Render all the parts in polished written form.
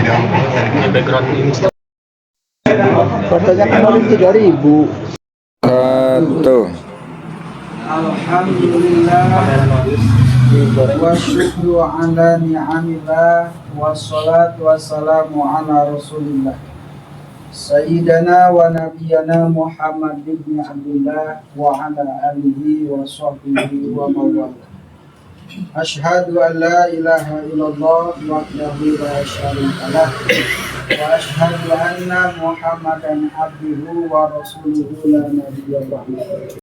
Ini background ini. Fotonya kemarin 3.000. Tuh. Alhamdulillah wa syukru ala ni'amillah wassalatu wassalamu ala rasulillah Sayyidana wa nabiyana Muhammad ibn Abdullah wa ala alihi wa sahbihi wa mawala. Ashhadu an la ilaha illallah wahdahu la syarika lah wa ashhadu anna Muhammadan abduhu wa rasuluhu la nabiyya ba'dahu.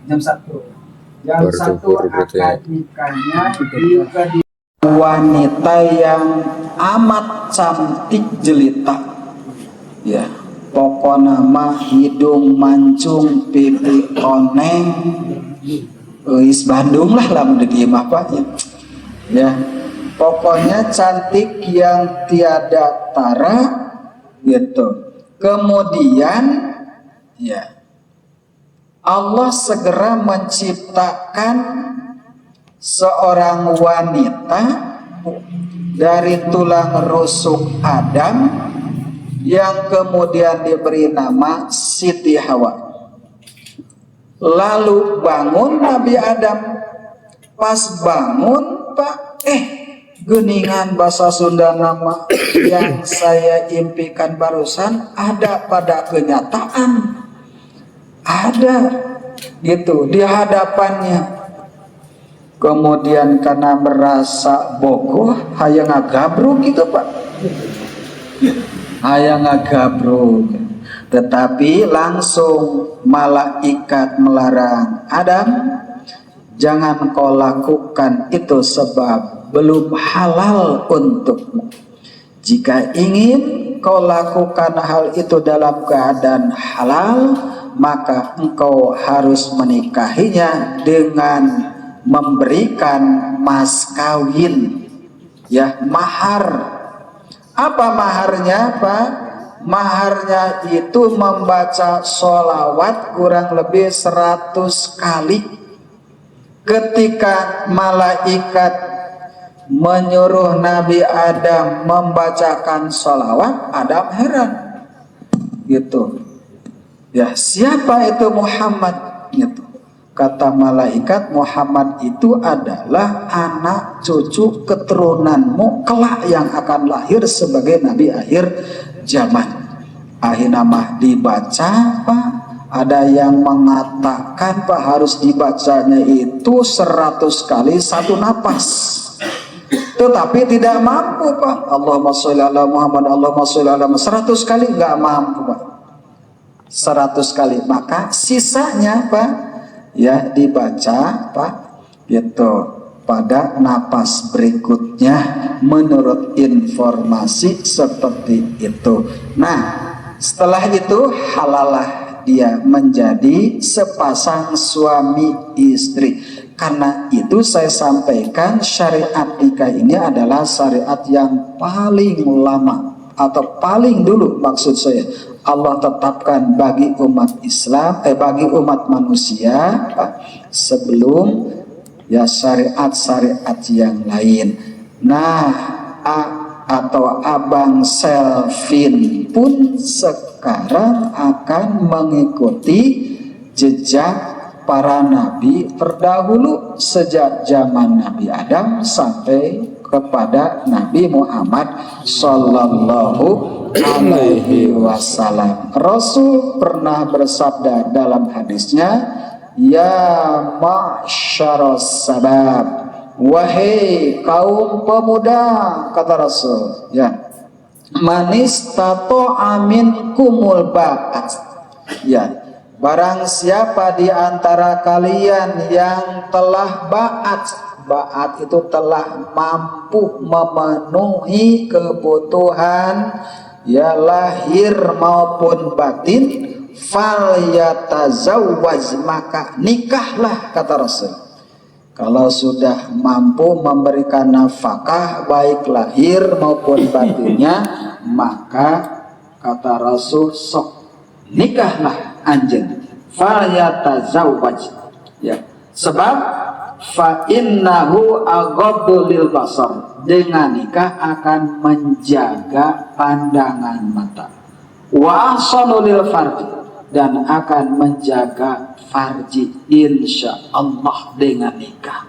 Jam 1. Jam 1 akad nikahnya di wanita yang amat cantik jelita. Ya, pokok nama hidung mancung, pipi koneng, is Bandung lah udah diem apanya. Ya, pokoknya cantik yang tiada tara gitu. Kemudian ya Allah segera menciptakan seorang wanita dari tulang rusuk Adam yang kemudian diberi nama Siti Hawa. Lalu bangun Nabi Adam. Pas bangun, Pak, geningan bahasa Sunda nama yang saya impikan barusan ada pada kenyataan. Ada gitu di hadapannya. Kemudian karena merasa bogoh, hayang ngagabruk gitu, Pak. Hayang ngagabruk. Tetapi langsung malaikat melarang, Adam, jangan kau lakukan itu sebab belum halal untukmu. Jika ingin kau lakukan hal itu dalam keadaan halal, maka engkau harus menikahinya dengan memberikan mas kawin, ya, mahar. Apa maharnya, Pak? Maharnya itu membaca sholawat kurang lebih 100 kali. Ketika malaikat menyuruh Nabi Adam membacakan sholawat, Adam heran gitu. Ya, siapa itu Muhammad? Gitu. Kata malaikat, Muhammad itu adalah anak cucu keturunanmu kelak yang akan lahir sebagai nabi akhir zaman. Akhirnya mah dibaca, Pak. Ada yang mengatakan, Pak, harus dibacanya itu 100 kali satu napas. Tetapi tidak mampu, Pak. Allahumma sholli ala Muhammad, Allahumma sholli ala Muhammad. 100 kali nggak mampu, Pak. 100 kali. Maka sisanya, Pak, ya dibaca, Pak, gitu pada napas berikutnya menurut informasi seperti itu. Nah, setelah itu halalah dia menjadi sepasang suami istri. Karena itu saya sampaikan syariat nikah ini adalah syariat yang paling lama atau paling dulu maksud saya Allah tetapkan bagi umat Islam, bagi umat manusia, Pak, sebelum ya syariat-syariat yang lain. Nah, atau Abang Selvin pun sekarang akan mengikuti jejak para nabi terdahulu sejak zaman Nabi Adam sampai kepada Nabi Muhammad Sallallahu Alaihi Wasallam. Rasul pernah bersabda dalam hadisnya, ya ma'syaras sabab, wahai kaum pemuda, kata Rasul, ya, manis tato amin kumul ba'at, ya, barang siapa di antara kalian yang telah ba'at itu telah mampu memenuhi kebutuhan ya lahir maupun batin, fal yatazawwaj, maka nikahlah, kata Rasul. Kalau sudah mampu memberikan nafkah baik lahir maupun batinnya, maka kata Rasul, sok nikahlah anjeun, fal yatazawwaj, ya, sebab fa innahu aghaddu lil basar, dengan nikah akan menjaga pandangan mata. Wa ahsanul farji, dan akan menjaga farji insya Allah dengan nikah.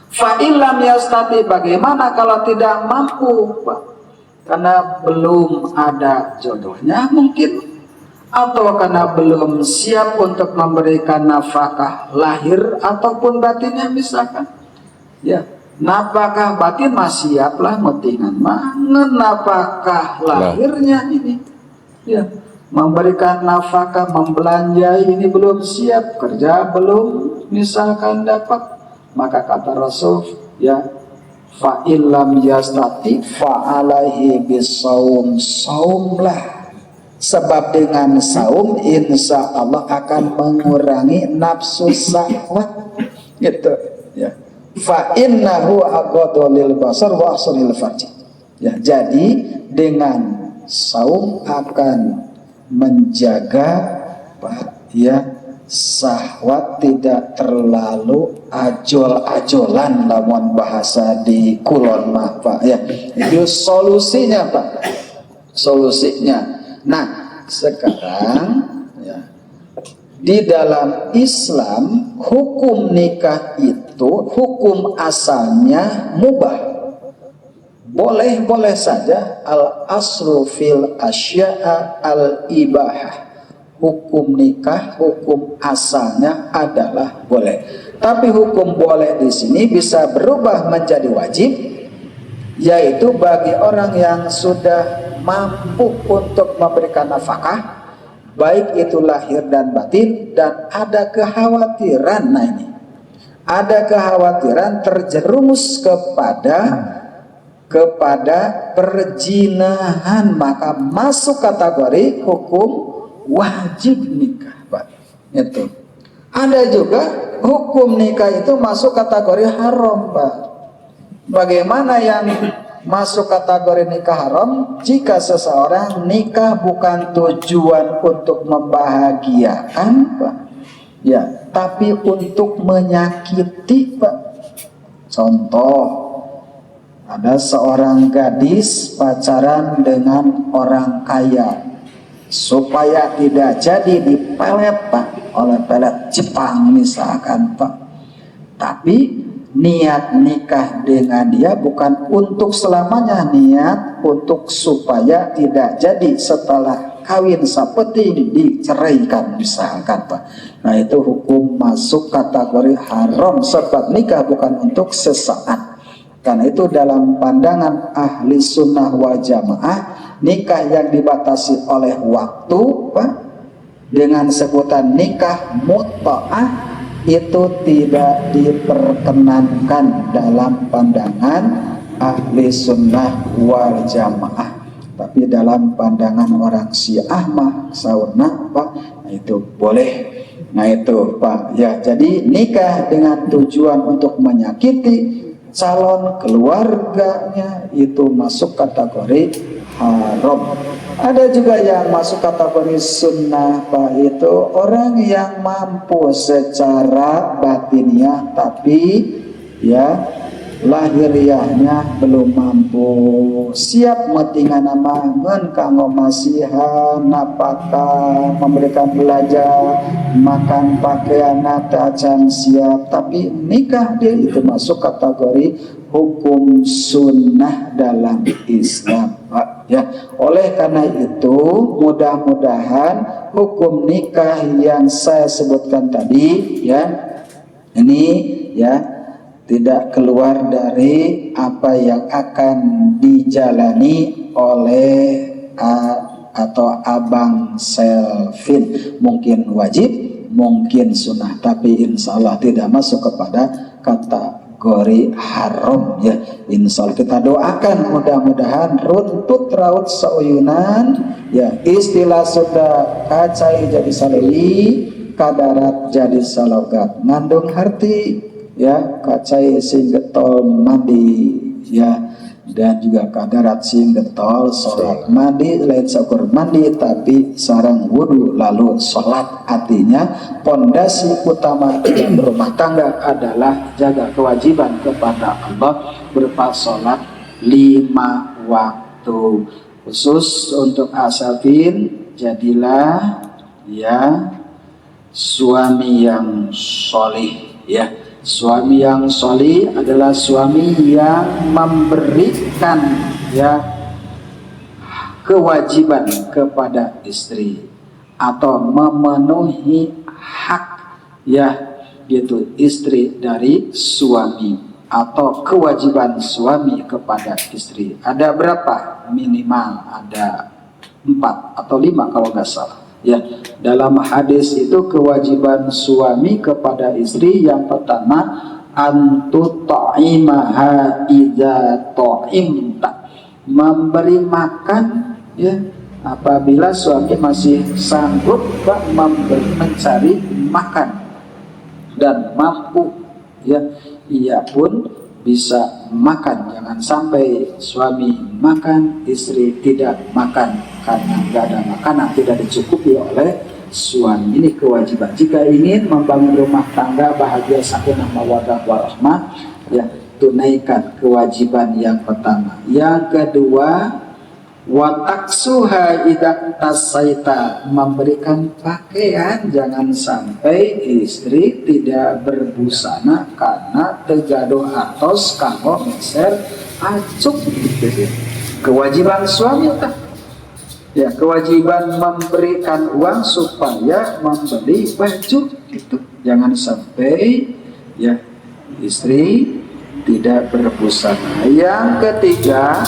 Fa illam yastati, bagaimana kalau tidak mampu, Pak? Karena belum ada jodohnya mungkin, atau karena belum siap untuk memberikan nafkah lahir ataupun batinnya misalkan. Ya, nafkah batin masih siap lah, pentingan mana nafkah lahirnya ini. Ya, memberikan nafkah, membelanjai ini belum siap, kerja belum misalkan dapat. Maka kata Rasul, ya, fa illam yastati fa alaihi bisawm, saumlah, sebab dengan saum insya Allah akan mengurangi nafsu syahwat, gitu ya. Fa innahu aqadu lil basar wa ahsanil farji, ya. Jadi dengan saum akan menjaga, Pak, ya, syahwat tidak terlalu ajol-ajolan, namun bahasa di kulon mah, Pak, ya. Itu solusinya, Pak, solusinya. Nah, sekarang ya, di dalam Islam hukum nikah itu hukum asalnya mubah, boleh-boleh saja. Al aslu fil asya'a al ibahah, hukum nikah hukum asalnya adalah boleh, tapi hukum boleh di sini bisa berubah menjadi wajib, yaitu bagi orang yang sudah mampu untuk memberikan nafkah, baik itu lahir dan batin, dan ada kekhawatiran, nah ini ada kekhawatiran terjerumus kepada perzinahan, maka masuk kategori hukum wajib nikah, Pak. Itu. Ada juga hukum nikah itu masuk kategori haram, Pak. Bagaimana yang masuk kategori nikah haram? Jika seseorang nikah bukan tujuan untuk membahagiakan, Pak, ya, tapi untuk menyakiti, Pak. Contoh, ada seorang gadis pacaran dengan orang kaya supaya tidak jadi dipelet, Pak, oleh pelet Jepang misalkan, Pak. Tapi niat nikah dengan dia bukan untuk selamanya, niat untuk supaya tidak jadi setelah kawin sapeting diceraikan misalkan, Pak. Nah, itu hukum masuk kategori haram, sebab nikah bukan untuk sesaat. Karena itu dalam pandangan ahli sunnah wal jamaah, nikah yang dibatasi oleh waktu, Pak, dengan sebutan nikah mut'ah, itu tidak diperkenankan dalam pandangan ahli sunnah wal jamaah. Tapi dalam pandangan orang Syiah mah sauna, Pak, nah itu boleh. Nah itu, Pak, ya. Jadi nikah dengan tujuan untuk menyakiti calon keluarganya itu masuk kategori haram. Ada juga yang masuk kategori sunnah, Pak, itu orang yang mampu secara batiniah tapi ya lahiriahnya belum mampu, siap metingan nama ngen kanggo masihan napaka, memberikan belajar, makan pakaian acan siap, tapi nikah dia itu masuk kategori hukum sunnah dalam Islam, Pak, ya. Oleh karena itu mudah-mudahan hukum nikah yang saya sebutkan tadi, ya, ini ya tidak keluar dari apa yang akan dijalani oleh atau Abang Selvin. Mungkin wajib, mungkin sunnah, tapi insya Allah tidak masuk kepada kategori haram, ya. Insya Allah kita doakan mudah-mudahan runtut raut seuyunan, ya, istilah sudah kacai jadi salewi, kadarat jadi salogat, ngandung harti, ya, kacai sing getol mandi, ya, dan juga kadarat sing getol sholat mandi, lain syukur mandi tapi sarang wudu lalu sholat. Artinya pondasi utama berumah tangga adalah jaga kewajiban kepada Allah berupa sholat 5 waktu. Khusus untuk asafin, jadilah ya suami yang solih ya. Suami yang solih adalah suami yang memberikan ya kewajiban kepada istri atau memenuhi hak ya gitu istri dari suami atau kewajiban suami kepada istri. Ada berapa? Minimal ada 4 atau 5 kalau nggak salah ya. Dalam hadis itu kewajiban suami kepada istri yang pertama antu ta'imaha idza ta'imta, memberi makan ya apabila suami masih sanggup mencari makan dan mampu ya, ia pun bisa makan. Jangan sampai suami makan, istri tidak makan karena nggak ada makanan, tidak dicukupi oleh suami. Ini kewajiban. Jika ingin membangun rumah tangga bahagia sakinah mawaddah warahmah, ya tunaikan kewajiban yang pertama. Yang kedua, wataksuha idak tasaita, memberikan pakaian. Jangan sampai istri tidak berbusana karena tegaduh atos kanggo meser acuk gitu. Kewajiban suami tak? Ya, kewajiban memberikan uang supaya membeli baju gitu. Jangan sampai ya istri tidak berbusana. Yang ketiga,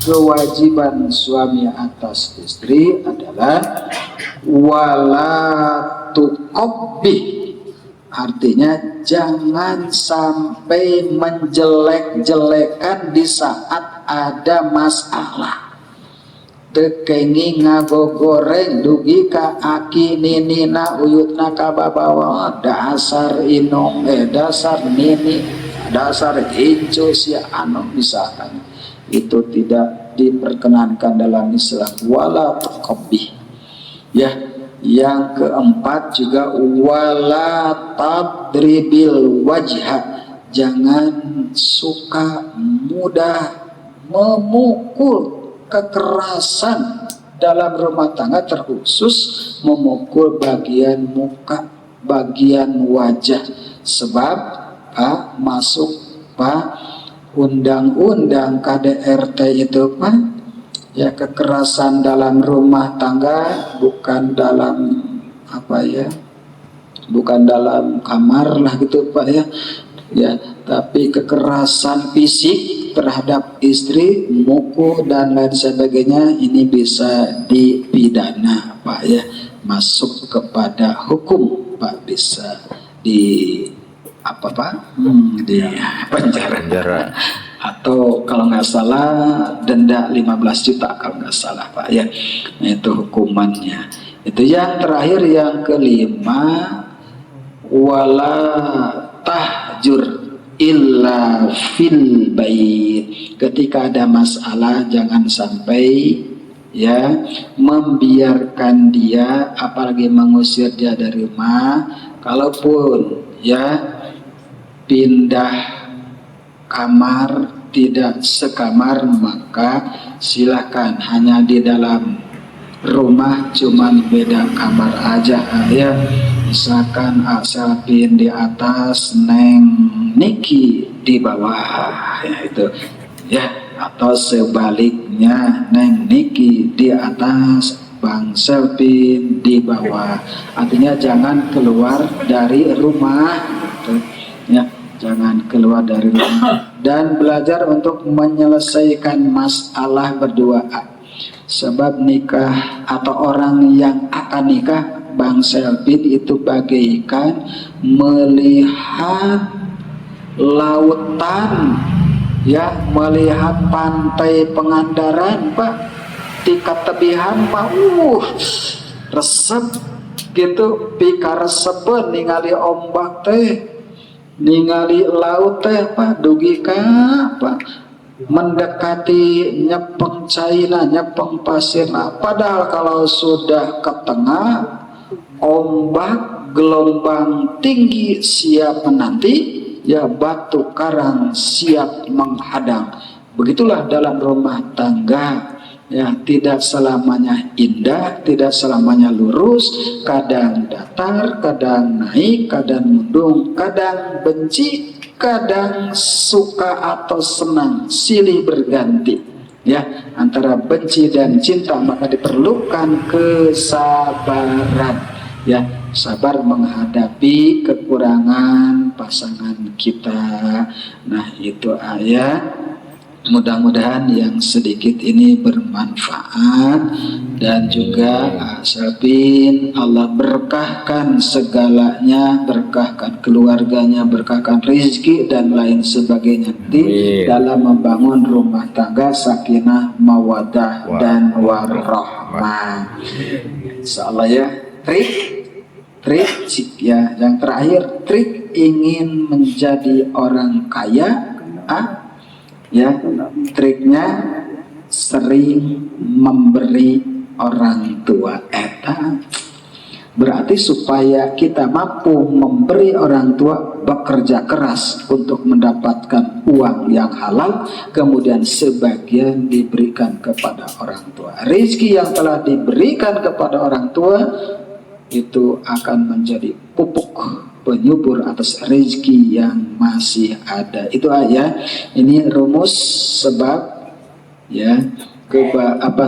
kewajiban suami atas istri adalah wala tuqabbi, artinya jangan sampai menjelek-jelekan di saat ada masalah. Tekengi ngagogoreng dugi ka aki ninina uyutna ka babawa, dasar inong dasar nini, dasar gincu si anu misalkan, itu tidak diperkenankan dalam Islam. Wala tuqabbi ya. Yang keempat juga wala tadribil wajha, jangan suka mudah memukul. Kekerasan dalam rumah tangga terkhusus memukul bagian muka, bagian wajah, sebab masuk undang-undang KDRT itu ya, kekerasan dalam rumah tangga, bukan dalam bukan dalam kamar lah gitu Pak ya, tapi kekerasan fisik terhadap istri, mukul dan lain sebagainya, ini bisa dipidana Pak ya, masuk kepada hukum Pak, bisa di di penjara atau kalau nggak salah denda 15 juta kalau nggak salah Pak ya. Nah, itu hukumannya. Itu yang terakhir. Yang kelima, wala tahjur illa fil bait, ketika ada masalah jangan sampai ya membiarkan dia, apalagi mengusir dia dari rumah. Kalaupun ya pindah kamar, tidak sekamar, maka silakan hanya di dalam rumah, cuman beda kamar aja ya. Misalkan Asapin di atas, Neng Niki di bawah ya, itu ya, atau sebaliknya Neng Niki di atas, Bang Selvin di bawah. Artinya jangan keluar dari rumah gitu. Ya, jangan keluar dari rumah dan belajar untuk menyelesaikan masalah berduaan. Sebab nikah atau orang yang akan nikah, Bang Selvin, itu bagaikan melihat lautan ya, melihat pantai Pangandaran Pak, tingkat tebihan Pak, resep gitu, pika resepen ningali ombak teh, ningali laut teh Pak, dugi ka Pak, mendekati nyepeng China, nyepeng pasirna. Padahal kalau sudah ke tengah, ombak gelombang tinggi siap menanti ya, batu karang siap menghadang. Begitulah dalam rumah tangga, ya, tidak selamanya indah, tidak selamanya lurus, kadang datar, kadang naik, kadang mendung, kadang benci, kadang suka atau senang, silih berganti, ya, antara benci dan cinta. Maka diperlukan kesabaran, ya, sabar menghadapi kekurangan pasangan kita. Nah, itu ayat. Mudah-mudahan yang sedikit ini bermanfaat, dan juga Asapin Allah berkahkan segalanya, berkahkan keluarganya, berkahkan rezeki dan lain sebagainya di dalam membangun rumah tangga sakinah mawaddah dan warahmah. Insyaallah, ya. Trik ya, yang terakhir, trik ingin menjadi orang kaya, ya, triknya sering memberi orang tua. Berarti supaya kita mampu memberi orang tua, bekerja keras untuk mendapatkan uang yang halal, kemudian sebagian diberikan kepada orang tua. Rezeki yang telah diberikan kepada orang tua itu akan menjadi pupuk penyubur atas rezeki yang masih ada. Itu aja. Ini rumus sebab, ya,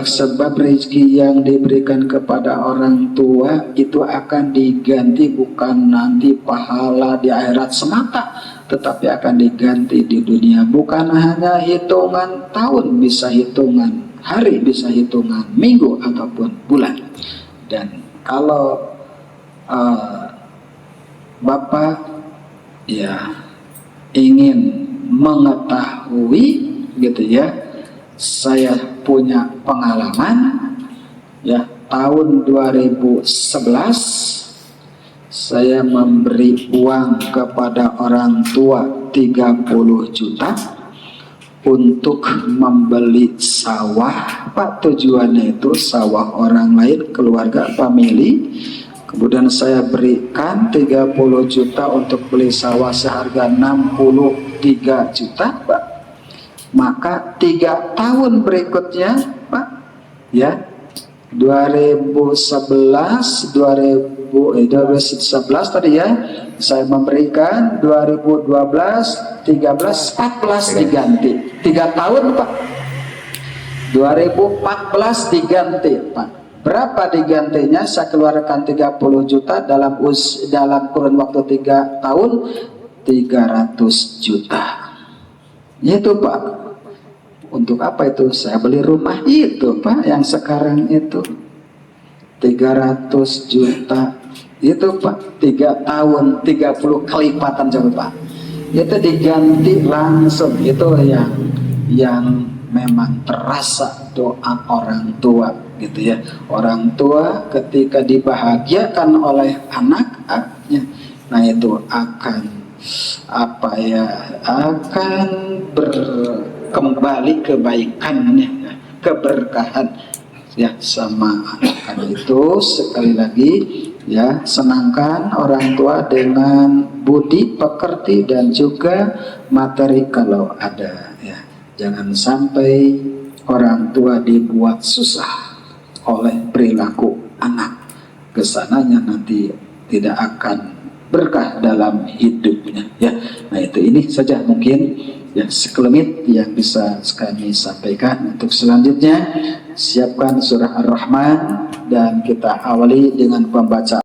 sebab rezeki yang diberikan kepada orang tua itu akan diganti, bukan nanti pahala di akhirat semata, tetapi akan diganti di dunia. Bukan hanya hitungan tahun, bisa hitungan hari, bisa hitungan minggu ataupun bulan. Dan kalau Bapak, ya, ingin mengetahui, gitu ya, saya punya pengalaman, ya, tahun 2011 saya memberi uang kepada orang tua 30 juta untuk membeli sawah, Pak. Tujuannya itu sawah orang lain, keluarga, family. Kemudian saya berikan 30 juta untuk beli sawah seharga 63 juta, Pak. Maka 3 tahun berikutnya, Pak, ya, 2011 tadi, ya, saya memberikan 2012, 13, 14 diganti. 3 tahun, Pak. 2014 diganti, Pak. Berapa digantinya? Saya keluarkan 30 juta dalam kurun waktu 3 tahun, 300 juta. Itu, Pak. Untuk apa itu? Saya beli rumah itu, Pak, yang sekarang itu 300 juta. Itu, Pak, 3 tahun 30 kelipatan, coba, Pak. Itu diganti langsung. Itu yang memang terasa doa orang tua, gitu ya. Orang tua ketika dibahagiakan oleh anaknya, nah itu akan akan berkembali kebaikannya, keberkahan, ya, sama anak. Karena itu sekali lagi, ya, senangkan orang tua dengan budi pekerti dan juga materi kalau ada, ya. Jangan sampai orang tua dibuat susah oleh perilaku anak, kesananya nanti tidak akan berkah dalam hidupnya, ya. Nah, ini saja mungkin, ya, sekelumit yang bisa kami sampaikan. Untuk selanjutnya, siapkan surah Ar-Rahman dan kita awali dengan pembacaan